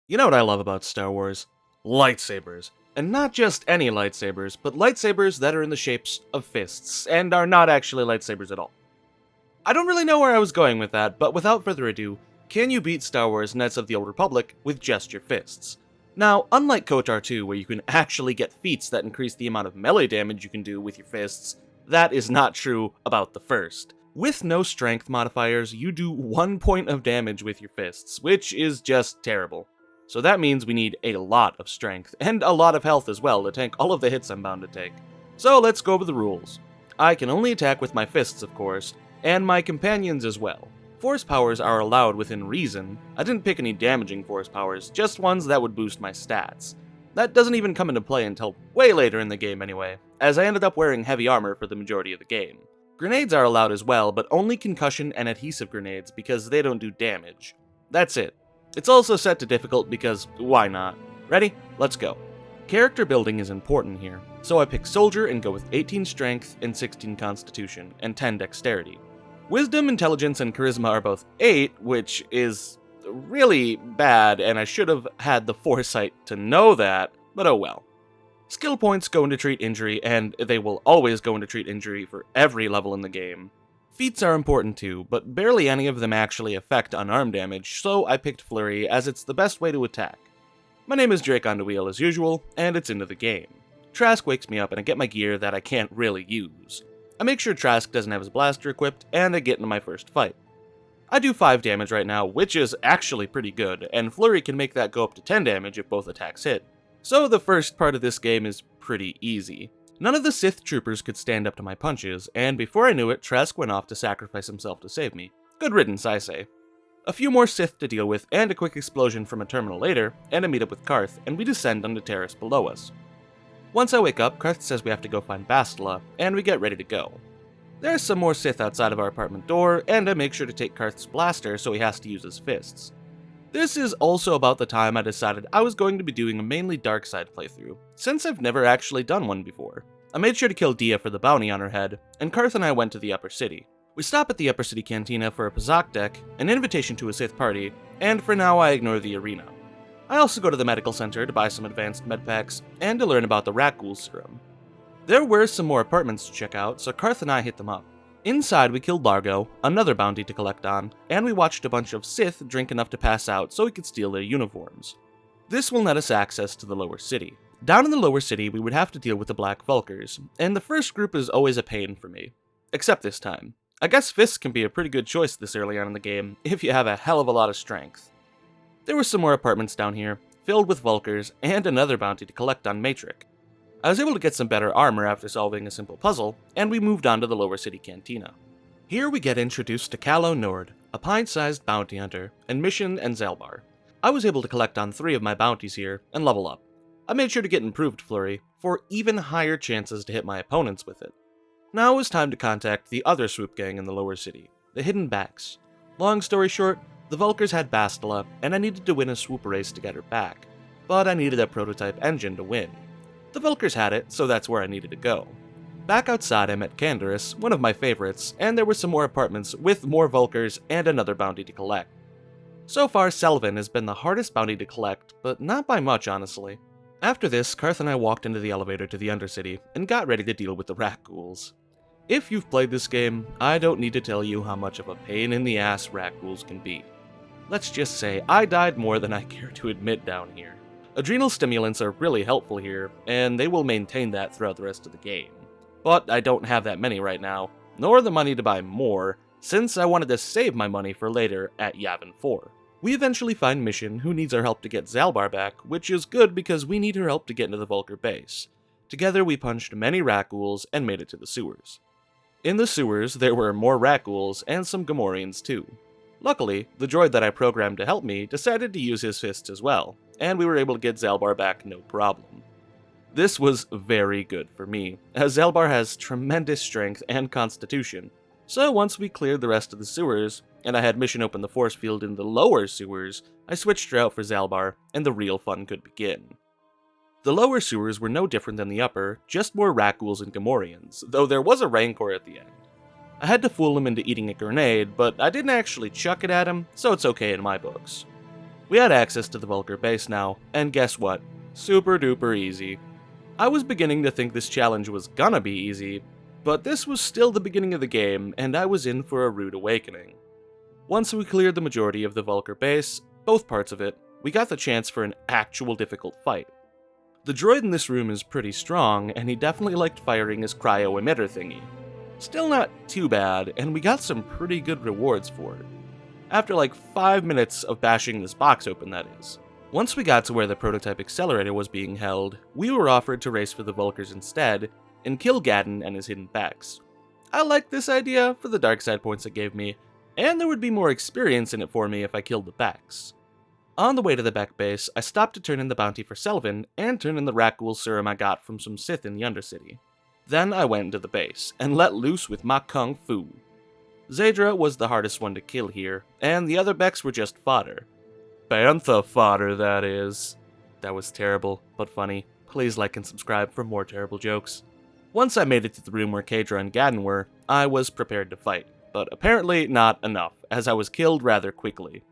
You know what I love about Star Wars? Lightsabers. And not just any lightsabers, but lightsabers that are in the shapes of fists, and are not actually lightsabers at all. I don't really know where I was going with that, but without further ado, can you beat Star Wars Knights of the Old Republic with just your fists? Now, unlike KOTOR 2, where you can actually get feats that increase the amount of melee damage you can do with your fists, that is not true about the first. With no strength modifiers, you do 1 point of damage with your fists, which is just terrible. So that means we need a lot of strength, and a lot of health as well to tank all of the hits I'm bound to take. So let's go over the rules. I can only attack with my fists, of course, and my companions as well. Force powers are allowed within reason. I didn't pick any damaging force powers, just ones that would boost my stats. That doesn't even come into play until way later in the game anyway, as I ended up wearing heavy armor for the majority of the game. Grenades are allowed as well, but only concussion and adhesive grenades because they don't do damage. That's it. It's also set to difficult because why not? Ready? Let's go. Character building is important here, so I pick Soldier and go with 18 Strength and 16 Constitution, and 10 Dexterity. Wisdom, Intelligence, and Charisma are both 8, which is really bad, and I should have had the foresight to know that, but oh well. Skill points go into Treat Injury, and they will always go into Treat Injury for every level in the game. Feats are important too, but barely any of them actually affect unarmed damage, so I picked Flurry as it's the best way to attack. My name is Drake on the wheel as usual, and it's into the game. Trask wakes me up and I get my gear that I can't really use. I make sure Trask doesn't have his blaster equipped, and I get into my first fight. I do 5 damage right now, which is actually pretty good, and Flurry can make that go up to 10 damage if both attacks hit. So the first part of this game is pretty easy. None of the Sith troopers could stand up to my punches, and before I knew it, Trask went off to sacrifice himself to save me. Good riddance, I say. A few more Sith to deal with, and a quick explosion from a terminal later, and a meetup with Karth, and we descend onto Taris below us. Once I wake up, Karth says we have to go find Bastila, and we get ready to go. There's some more Sith outside of our apartment door, and I make sure to take Karth's blaster so he has to use his fists. This is also about the time I decided I was going to be doing a mainly dark side playthrough, since I've never actually done one before. I made sure to kill Dia for the bounty on her head, and Karth and I went to the Upper City. We stop at the Upper City Cantina for a Pazak deck, an invitation to a Sith party, and for now I ignore the arena. I also go to the medical center to buy some advanced medpacks, and to learn about the Rakghoul serum. There were some more apartments to check out, so Karth and I hit them up. Inside, we killed Largo, another bounty to collect on, and we watched a bunch of Sith drink enough to pass out so we could steal their uniforms. This will net us access to the lower city. Down in the lower city, we would have to deal with the Black Vulkars, and the first group is always a pain for me. Except this time. I guess fists can be a pretty good choice this early on in the game, if you have a hell of a lot of strength. There were some more apartments down here, filled with Vulkars, and another bounty to collect on Matrix. I was able to get some better armor after solving a simple puzzle, and we moved on to the lower city cantina. Here we get introduced to Calo Nord, a pint-sized bounty hunter, and Mission and Zalbar. I was able to collect on 3 of my bounties here, and level up. I made sure to get improved Flurry, for even higher chances to hit my opponents with it. Now it was time to contact the other Swoop gang in the lower city, the Hidden Backs. Long story short, the Vulkars had Bastila, and I needed to win a Swoop race to get her back. But I needed a prototype engine to win. The Vulkars had it, so that's where I needed to go. Back outside I met Canderous, one of my favorites, and there were some more apartments with more Vulkars and another bounty to collect. So far, Selvin has been the hardest bounty to collect, but not by much honestly. After this, Karth and I walked into the elevator to the Undercity, and got ready to deal with the Rakghouls. If you've played this game, I don't need to tell you how much of a pain in the ass Rakghouls can be. Let's just say I died more than I care to admit down here. Adrenal stimulants are really helpful here, and they will maintain that throughout the rest of the game. But I don't have that many right now, nor the money to buy more, since I wanted to save my money for later at Yavin 4. We eventually find Mission, who needs our help to get Zalbar back, which is good because we need her help to get into the Vulkar base. Together we punched many Rakghouls and made it to the sewers. In the sewers, there were more Rakghouls and some Gamorreans too. Luckily, the droid that I programmed to help me decided to use his fists as well, and we were able to get Zalbar back no problem. This was very good for me, as Zalbar has tremendous strength and constitution, so once we cleared the rest of the sewers, and I had Mission open the force field in the lower sewers, I switched her out for Zalbar, and the real fun could begin. The lower sewers were no different than the upper, just more Rakghouls and Gamorreans, though there was a Rancor at the end. I had to fool him into eating a grenade, but I didn't actually chuck it at him, so it's okay in my books. We had access to the Vulcar base now, and guess what? Super duper easy. I was beginning to think this challenge was gonna be easy, but this was still the beginning of the game, and I was in for a rude awakening. Once we cleared the majority of the Vulcar base, both parts of it, we got the chance for an actual difficult fight. The droid in this room is pretty strong, and he definitely liked firing his cryo emitter thingy. Still not too bad, and we got some pretty good rewards for it. After like 5 minutes of bashing this box open, that is. Once we got to where the prototype accelerator was being held, we were offered to race for the Vulcars instead, and kill Gadon and his hidden Beks. I liked this idea for the dark side points it gave me, and there would be more experience in it for me if I killed the Beks. On the way to the Bek base, I stopped to turn in the bounty for Selvin and turn in the Rakghoul serum I got from some Sith in the Undercity. Then I went into the base, and let loose with my Kung Fu. Zadra was the hardest one to kill here, and the other Beks were just fodder. Bantha fodder, that is. That was terrible, but funny. Please like and subscribe for more terrible jokes. Once I made it to the room where Kadra and Gadon were, I was prepared to fight, but apparently not enough, as I was killed rather quickly.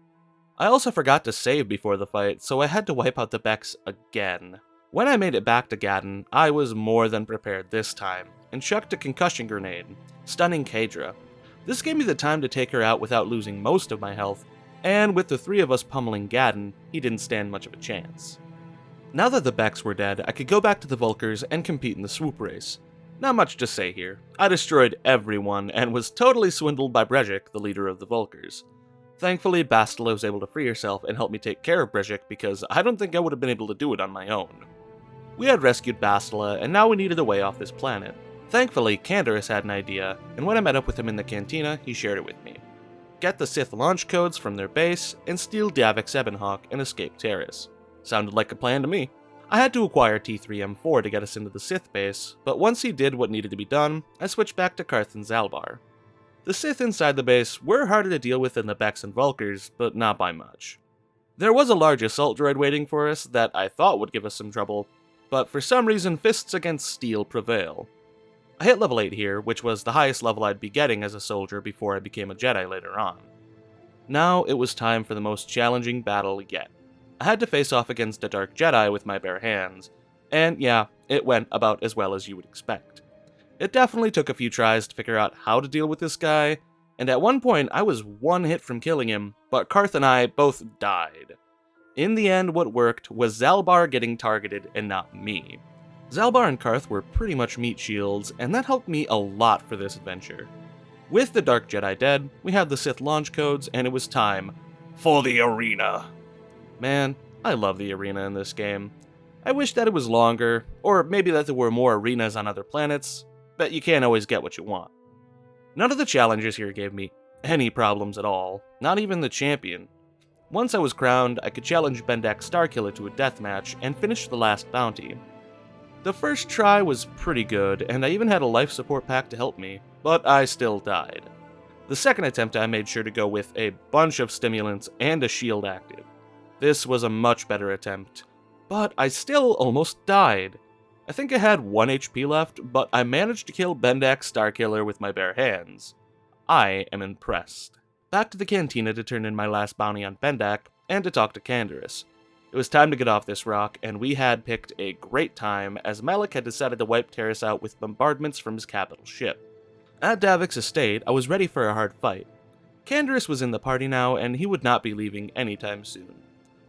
I also forgot to save before the fight, so I had to wipe out the Beks again. When I made it back to Gadon, I was more than prepared this time, and chucked a concussion grenade, stunning Kadra. This gave me the time to take her out without losing most of my health, and with the three of us pummeling Gadon, he didn't stand much of a chance. Now that the Beks were dead, I could go back to the Vulcars and compete in the Swoop race. Not much to say here. I destroyed everyone, and was totally swindled by Brejik, the leader of the Vulcars. Thankfully, Bastila was able to free herself and help me take care of Brejik because I don't think I would have been able to do it on my own. We had rescued Bastila, and now we needed a way off this planet. Thankfully, Taris had an idea, and when I met up with him in the cantina, he shared it with me. Get the Sith launch codes from their base, and steal Davik's Ebonhawk and escape Taris. Sounded like a plan to me. I had to acquire T3M4 to get us into the Sith base, but once he did what needed to be done, I switched back to Carth and Zalbar. The Sith inside the base were harder to deal with than the Beks and Vulcars, but not by much. There was a large assault droid waiting for us that I thought would give us some trouble, but for some reason fists against steel prevail. I hit level 8 here, which was the highest level I'd be getting as a soldier before I became a Jedi later on. Now it was time for the most challenging battle yet. I had to face off against a Dark Jedi with my bare hands, and yeah, it went about as well as you would expect. It definitely took a few tries to figure out how to deal with this guy, and at one point I was one hit from killing him, but Carth and I both died. In the end, what worked was Zalbar getting targeted and not me. Zalbar and Carth were pretty much meat shields, and that helped me a lot for this adventure. With the Dark Jedi dead, we had the Sith launch codes, and it was time for the arena. Man, I love the arena in this game. I wish that it was longer, or maybe that there were more arenas on other planets, but you can't always get what you want. None of the challengers here gave me any problems at all, not even the champion. Once I was crowned, I could challenge Bendak Starkiller to a deathmatch and finish the last bounty. The first try was pretty good, and I even had a life support pack to help me, but I still died. The second attempt I made sure to go with a bunch of stimulants and a shield active. This was a much better attempt, but I still almost died. I think I had 1 HP left, but I managed to kill Bendak Starkiller with my bare hands. I am impressed. Back to the cantina to turn in my last bounty on Bendak, and to talk to Canderous. It was time to get off this rock, and we had picked a great time, as Malak had decided to wipe Taris out with bombardments from his capital ship. At Davik's estate, I was ready for a hard fight. Canderous was in the party now, and he would not be leaving anytime soon.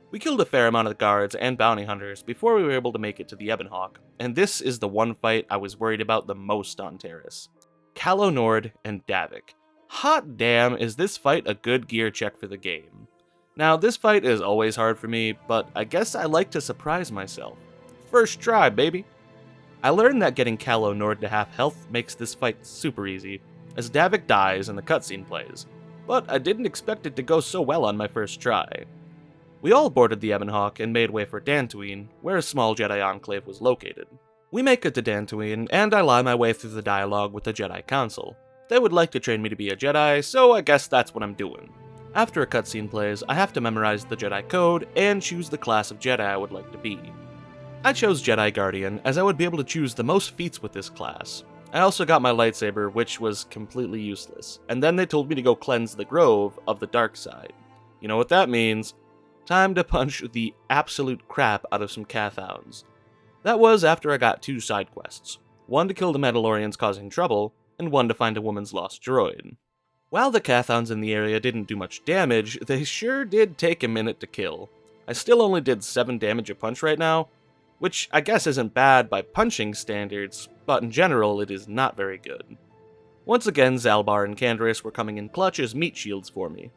We killed a fair amount of guards and bounty hunters before we were able to make it to the Ebonhawk, and this is the one fight I was worried about the most on Taris. Calo Nord and Davik. Hot damn, is this fight a good gear check for the game. Now, this fight is always hard for me, but I guess I like to surprise myself. First try, baby! I learned that getting Calo Nord to half health makes this fight super easy, as Davik dies and the cutscene plays, but I didn't expect it to go so well on my first try. We all boarded the Ebonhawk and made way for Dantooine, where a small Jedi enclave was located. We make it to Dantooine, and I lie my way through the dialogue with the Jedi Council. They would like to train me to be a Jedi, so I guess that's what I'm doing. After a cutscene plays, I have to memorize the Jedi Code and choose the class of Jedi I would like to be. I chose Jedi Guardian, as I would be able to choose the most feats with this class. I also got my lightsaber, which was completely useless, and then they told me to go cleanse the Grove of the dark side. You know what that means? Time to punch the absolute crap out of some Cathounds. That was after I got 2 side quests. One to kill the Mandalorians causing trouble, and one to find a woman's lost droid. While the Cathounds in the area didn't do much damage, they sure did take a minute to kill. I still only did 7 damage a punch right now, which I guess isn't bad by punching standards, but in general it is not very good. Once again, Zalbar and Canderous were coming in clutch as meat shields for me.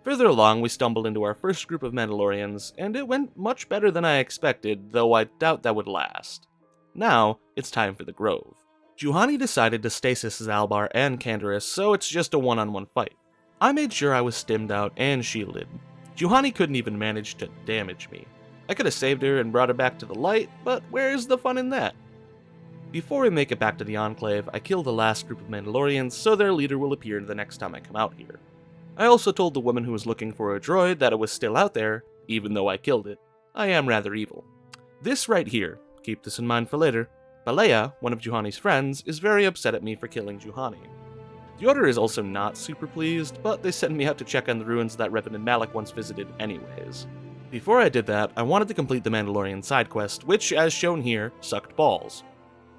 Further along, we stumbled into our first group of Mandalorians, and it went much better than I expected, though I doubt that would last. Now, it's time for the Grove. Juhani decided to stasis Zalbar and Canderous, so it's just a one-on-one fight. I made sure I was stimmed out and shielded. Juhani couldn't even manage to damage me. I could have saved her and brought her back to the light, but where's the fun in that? Before we make it back to the Enclave, I kill the last group of Mandalorians so their leader will appear the next time I come out here. I also told the woman who was looking for a droid that it was still out there, even though I killed it. I am rather evil. This right here, keep this in mind for later, Balea, one of Juhani's friends, is very upset at me for killing Juhani. The Order is also not super pleased, but they sent me out to check on the ruins that Revan and Malak once visited anyways. Before I did that, I wanted to complete the Mandalorian side quest, which, as shown here, sucked balls.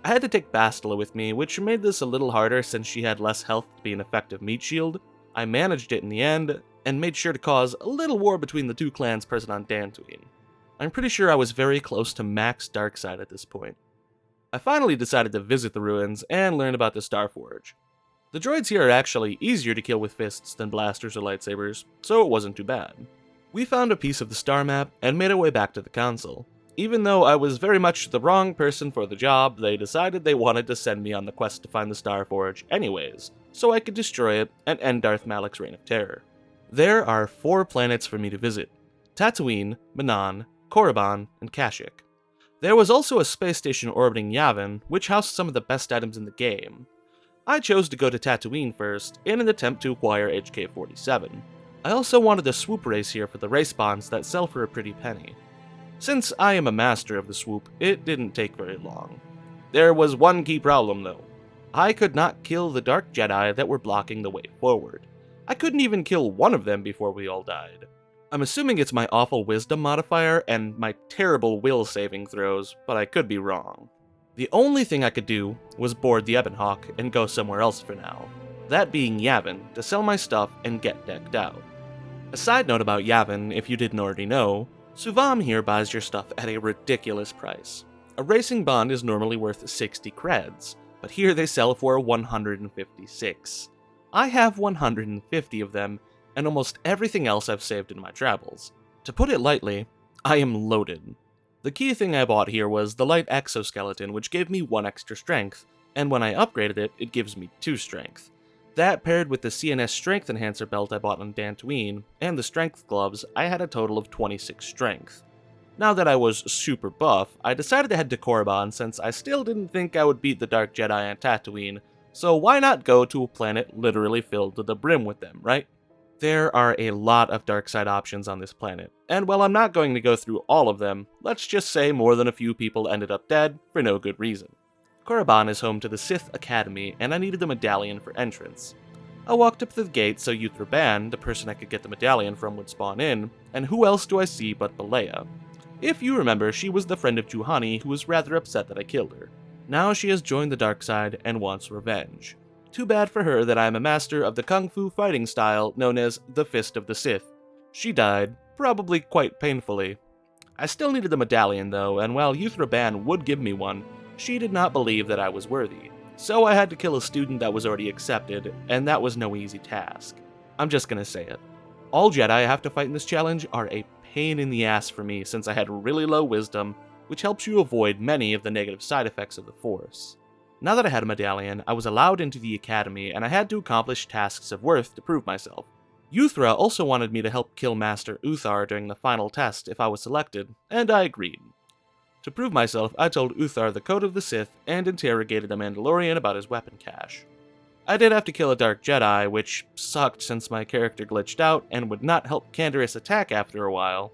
I had to take Bastila with me, which made this a little harder since she had less health to be an effective meat shield. I managed it in the end, and made sure to cause a little war between the 2 clans present on Dantooine. I'm pretty sure I was very close to max Darkside at this point. I finally decided to visit the ruins and learn about the Starforge. The droids here are actually easier to kill with fists than blasters or lightsabers, so it wasn't too bad. We found a piece of the star map and made our way back to the council. Even though I was very much the wrong person for the job, they decided they wanted to send me on the quest to find the Starforge anyways, so I could destroy it and end Darth Malak's reign of terror. There are 4 planets for me to visit: Tatooine, Manaan, Corriban, and Kashyyyk. There was also a space station orbiting Yavin, which housed some of the best items in the game. I chose to go to Tatooine first, in an attempt to acquire HK-47. I also wanted a Swoop race here for the race bonds that sell for a pretty penny. Since I am a master of the Swoop, it didn't take very long. There was one key problem though. I could not kill the Dark Jedi that were blocking the way forward. I couldn't even kill one of them before we all died. I'm assuming it's my awful wisdom modifier and my terrible will saving throws, but I could be wrong. The only thing I could do was board the Ebonhawk and go somewhere else for now, that being Yavin, to sell my stuff and get decked out. A side note about Yavin, if you didn't already know, Suvam here buys your stuff at a ridiculous price. A racing bond is normally worth 60 creds, but here they sell for 156. I have 150 of them, and almost everything else I've saved in my travels. To put it lightly, I am loaded. The key thing I bought here was the light exoskeleton, which gave me 1 extra strength, and when I upgraded it, it gives me 2 strength. That paired with the CNS Strength Enhancer belt I bought on Dantooine, and the strength gloves, I had a total of 26 strength. Now that I was super buff, I decided to head to Corriban since I still didn't think I would beat the Dark Jedi on Tatooine, so why not go to a planet literally filled to the brim with them, right? There are a lot of dark side options on this planet, and while I'm not going to go through all of them, let's just say more than a few people ended up dead for no good reason. Corriban is home to the Sith Academy, and I needed a medallion for entrance. I walked up to the gate so Yuthra, the person I could get the medallion from, would spawn in, and who else do I see but Balea? If you remember, she was the friend of Juhani who was rather upset that I killed her. Now she has joined the dark side and wants revenge. Too bad for her that I am a master of the kung fu fighting style known as the Fist of the Sith. She died, probably quite painfully. I still needed the medallion though, and while Yuthra would give me one, she did not believe that I was worthy. So I had to kill a student that was already accepted, and that was no easy task. I'm just gonna say it. All Jedi I have to fight in this challenge are a pain in the ass for me since I had really low wisdom, which helps you avoid many of the negative side effects of the Force. Now that I had a medallion, I was allowed into the academy and I had to accomplish tasks of worth to prove myself. Yuthra also wanted me to help kill Master Uthar during the final test if I was selected, and I agreed. To prove myself, I told Uthar the code of the Sith and interrogated a Mandalorian about his weapon cache. I did have to kill a Dark Jedi, which sucked since my character glitched out and would not help Canderous attack after a while.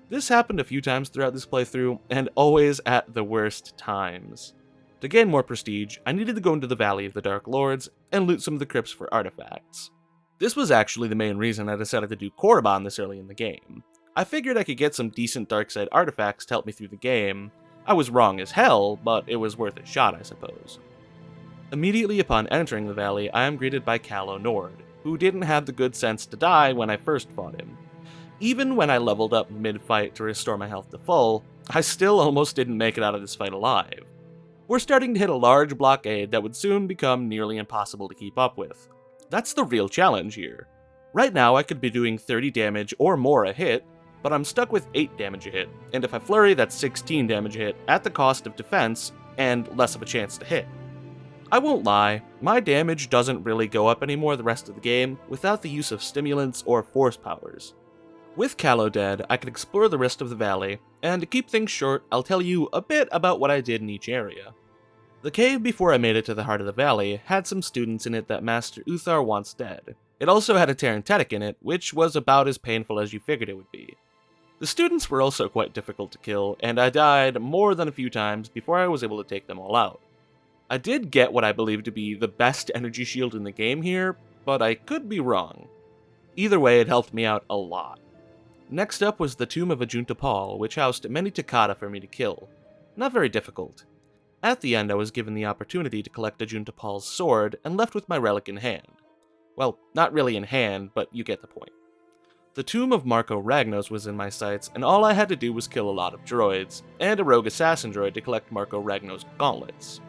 This happened a few times throughout this playthrough, and always at the worst times. To gain more prestige, I needed to go into the Valley of the Dark Lords and loot some of the crypts for artifacts. This was actually the main reason I decided to do Corriban this early in the game. I figured I could get some decent darkside artifacts to help me through the game. I was wrong as hell, but it was worth a shot, I suppose. Immediately upon entering the valley, I am greeted by Calo Nord, who didn't have the good sense to die when I first fought him. Even when I leveled up mid-fight to restore my health to full, I still almost didn't make it out of this fight alive. We're starting to hit a large blockade that would soon become nearly impossible to keep up with. That's the real challenge here. Right now I could be doing 30 damage or more a hit, but I'm stuck with 8 damage a hit, and if I flurry, that's 16 damage a hit at the cost of defense and less of a chance to hit. I won't lie, my damage doesn't really go up anymore the rest of the game without the use of stimulants or force powers. With Calo dead, I can explore the rest of the valley, and to keep things short, I'll tell you a bit about what I did in each area. The cave before I made it to the heart of the valley had some students in it that Master Uthar wants dead. It also had a Tarantetic in it, which was about as painful as you figured it would be. The students were also quite difficult to kill, and I died more than a few times before I was able to take them all out. I did get what I believe to be the best energy shield in the game here, but I could be wrong. Either way, it helped me out a lot. Next up was the tomb of Ajunta Paul, which housed many Takata for me to kill. Not very difficult. At the end, I was given the opportunity to collect Ajunta Paul's sword, and left with my relic in hand. Well, not really in hand, but you get the point. The tomb of Marco Ragnos was in my sights, and all I had to do was kill a lot of droids, and a rogue assassin droid to collect Marco Ragnos' gauntlets.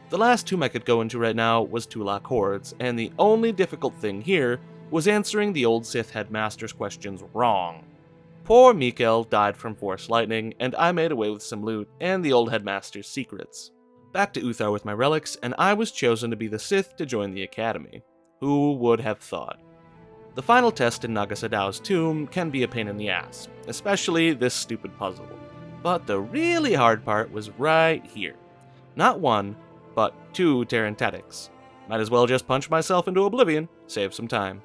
The last tomb I could go into right now was Tulak Hordes, and the only difficult thing here was answering the old Sith headmaster's questions wrong. Poor Mikhail died from Force Lightning, and I made away with some loot and the old headmaster's secrets. Back to Uthar with my relics, and I was chosen to be the Sith to join the Academy. Who would have thought? The final test in Naga Sadao's tomb can be a pain in the ass, especially this stupid puzzle. But the really hard part was right here. Not one, but 2 Tarantatics. Might as well just punch myself into oblivion, save some time.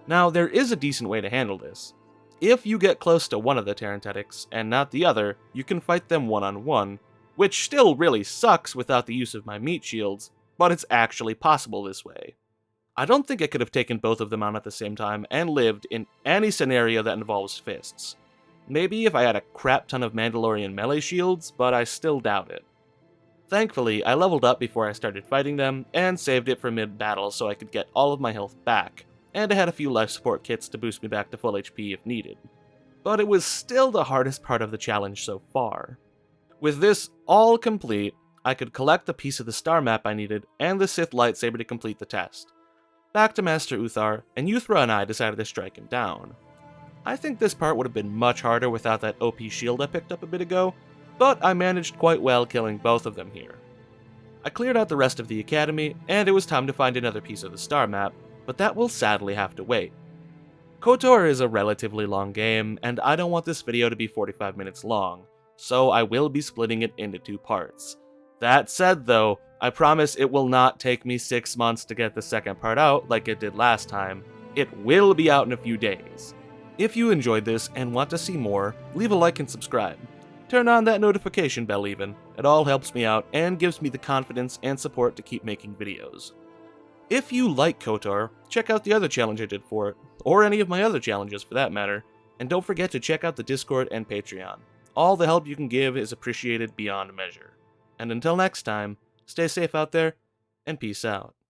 Now, there is a decent way to handle this. If you get close to one of the Tarantatics, and not the other, you can fight them one-on-one, which still really sucks without the use of my meat shields, but it's actually possible this way. I don't think I could have taken both of them on at the same time and lived in any scenario that involves fists. Maybe if I had a crap ton of Mandalorian melee shields, but I still doubt it. Thankfully, I leveled up before I started fighting them, and saved it for mid-battle so I could get all of my health back, and I had a few life support kits to boost me back to full HP if needed. But it was still the hardest part of the challenge so far. With this all complete, I could collect the piece of the star map I needed and the Sith lightsaber to complete the test. Back to Master Uthar, and Yuthra and I decided to strike him down. I think this part would have been much harder without that OP shield I picked up a bit ago, but I managed quite well killing both of them here. I cleared out the rest of the academy, and it was time to find another piece of the star map, but that will sadly have to wait. KOTOR is a relatively long game, and I don't want this video to be 45 minutes long, so I will be splitting it into 2 parts. That said though, I promise it will not take me 6 months to get the second part out like it did last time. It will be out in a few days. If you enjoyed this and want to see more, leave a like and subscribe. Turn on that notification bell even. It all helps me out and gives me the confidence and support to keep making videos. If you like KOTOR, check out the other challenge I did for it, or any of my other challenges for that matter, and don't forget to check out the Discord and Patreon. All the help you can give is appreciated beyond measure. And until next time, stay safe out there, and peace out.